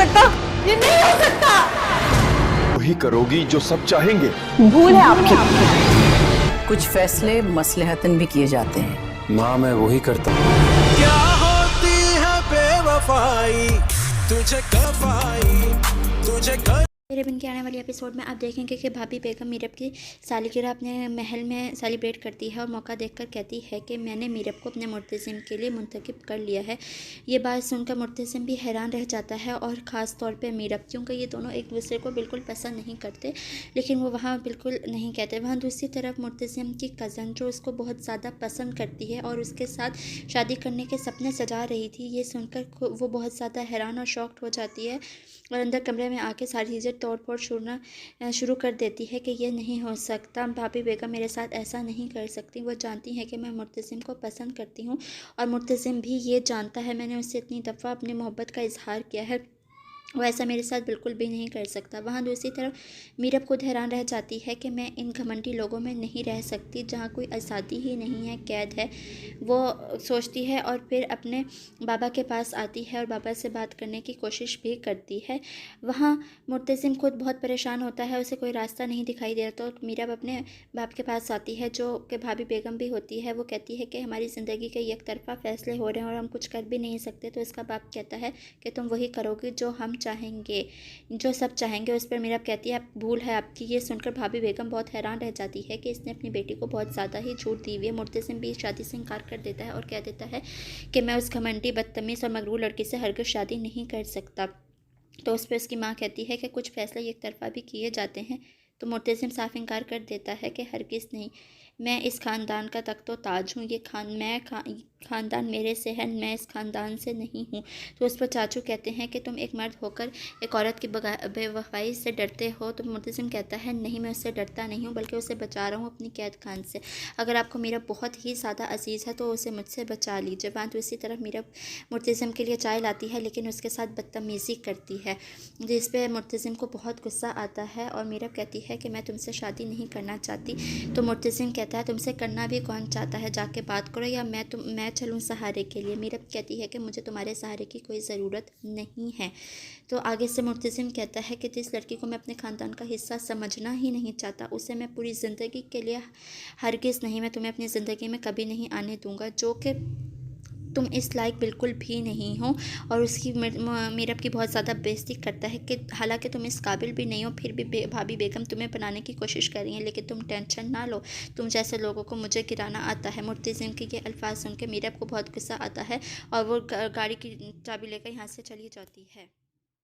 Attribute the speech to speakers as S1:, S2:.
S1: सकता, ये नहीं हो सकता।
S2: वही करोगी जो सब चाहेंगे।
S1: भूल है आपकी।
S3: कुछ फैसले मसलहतन भी किए जाते हैं।
S4: माँ मैं वही करता हूँ।
S5: क्या होती है बेवफाई, तुझे कब आई, तुझे कब।
S6: मेरे बिन के आने वाले एपिसोड में आप देखेंगे कि भाभी बेगम मीरब की सालगिरह अपने महल में सेलिब्रेट करती है और मौका देखकर कहती है कि मैंने मीरब को अपने मुर्तज़िम के लिए मुंतखब कर लिया है। ये बात सुनकर मुर्तज़िम भी हैरान रह जाता है और ख़ास तौर पे मीरब, क्योंकि ये दोनों एक दूसरे को बिल्कुल पसंद नहीं करते, लेकिन वो वहाँ बिल्कुल नहीं कहते। वहाँ दूसरी तरफ मुर्तज़िम की कज़न जो उसको बहुत ज़्यादा पसंद करती है और उसके साथ शादी करने के सपने सजा रही थी, ये सुनकर वो बहुत ज़्यादा हैरान और शॉक्ड हो जाती है और अंदर कमरे में आके सारी चीज़ें तोड़ फोड़ शुरू कर देती है कि ये नहीं हो सकता, भाभी बेगम मेरे साथ ऐसा नहीं कर सकती। वो जानती है कि मैं मुर्तज़िम को पसंद करती हूँ और मुर्तज़िम भी ये जानता है, मैंने उससे इतनी दफ़ा अपनी मोहब्बत का इजहार किया है, वो ऐसा मेरे साथ बिल्कुल भी नहीं कर सकता। वहाँ दूसरी तरफ मीरब खुद हैरान रह जाती है कि मैं इन घमंडी लोगों में नहीं रह सकती जहाँ कोई आज़ादी ही नहीं है, कैद है। वो सोचती है और फिर अपने बाबा के पास आती है और बाबा से बात करने की कोशिश भी करती है। वहाँ मुर्तज़िम खुद बहुत परेशान होता है, उसे कोई रास्ता नहीं दिखाई दे रहा, तो मीरब अपने बाप के पास आती है जो कि भाभी बेगम भी होती है। वो कहती है कि हमारी ज़िंदगी के एक तरफ़ा फ़ैसले हो रहे हैं और हम कुछ कर भी नहीं सकते। तो इसका बाप कहता है कि तुम वही करोगी जो हम चाहेंगे, जो सब चाहेंगे। उस पर मीरब कहती है भूल है आपकी। ये सुनकर भाभी बेगम बहुत हैरान रह जाती है कि इसने अपनी बेटी को बहुत ज़्यादा ही झूठ दी हुई है। मुर्तज़िम भी शादी से इनकार कर देता है और कह देता है कि मैं उस घमंडी, बदतमीज़ और मगरूर लड़की से हरगिज़ शादी नहीं कर सकता। तो उस पर उसकी माँ कहती है कि कुछ फैसले एक तरफा भी किए जाते हैं। तो मुर्तज़िम साफ इनकार कर देता है कि हरगिज़ नहीं, मैं इस ख़ानदान का तख्तो ताज हूँ, ये ख़ानदान मेरे से है, मैं इस ख़ानदान से नहीं हूँ। तो उस पर चाचू कहते हैं कि तुम एक मर्द होकर एक औरत की बेवफाई से डरते हो। तो मुर्तज़िम कहता है नहीं, मैं उससे डरता नहीं हूँ बल्कि उसे बचा रहा हूँ अपनी कैद खान से। अगर आपको मीरा बहुत ही ज़्यादा अजीज़ है तो उसे मुझसे बचा लीजिए। वहाँ तो इसी तरफ मीरा मुर्तज़िम के लिए चाय लाती है लेकिन उसके साथ बदतमीज़ी करती है, जिस पर मुर्तज़िम को बहुत गुस्सा आता है और मीरा कहती है कि मैं तुमसे शादी नहीं करना चाहती। तो मुर्तज़िम कहता है तुमसे करना भी कौन चाहता है, जाके बात करो या मैं चलूँ सहारे के लिए। मीरब कहती है कि मुझे तुम्हारे सहारे की कोई ज़रूरत नहीं है। तो आगे से मुर्तज़िम कहता है कि जिस लड़की को मैं अपने ख़ानदान का हिस्सा समझना ही नहीं चाहता उसे मैं पूरी ज़िंदगी के लिए हरगिज़ नहीं, मैं तुम्हें अपनी ज़िंदगी में कभी नहीं आने दूँगा, जो कि तुम इस लायक बिल्कुल भी नहीं हो। और उसकी मीरब की बहुत ज़्यादा बेइज्जती करता है कि हालांकि तुम इस काबिल भी नहीं हो, फिर भी भाभी बेगम तुम्हें बनाने की कोशिश कर रही हैं, लेकिन तुम टेंशन ना लो, तुम जैसे लोगों को मुझे गिराना आता है। मुर्तज़िम के ये अल्फाज सुन के मीरब को बहुत गुस्सा आता है और वो गाड़ी की चाबी लेकर यहाँ से चली जाती है।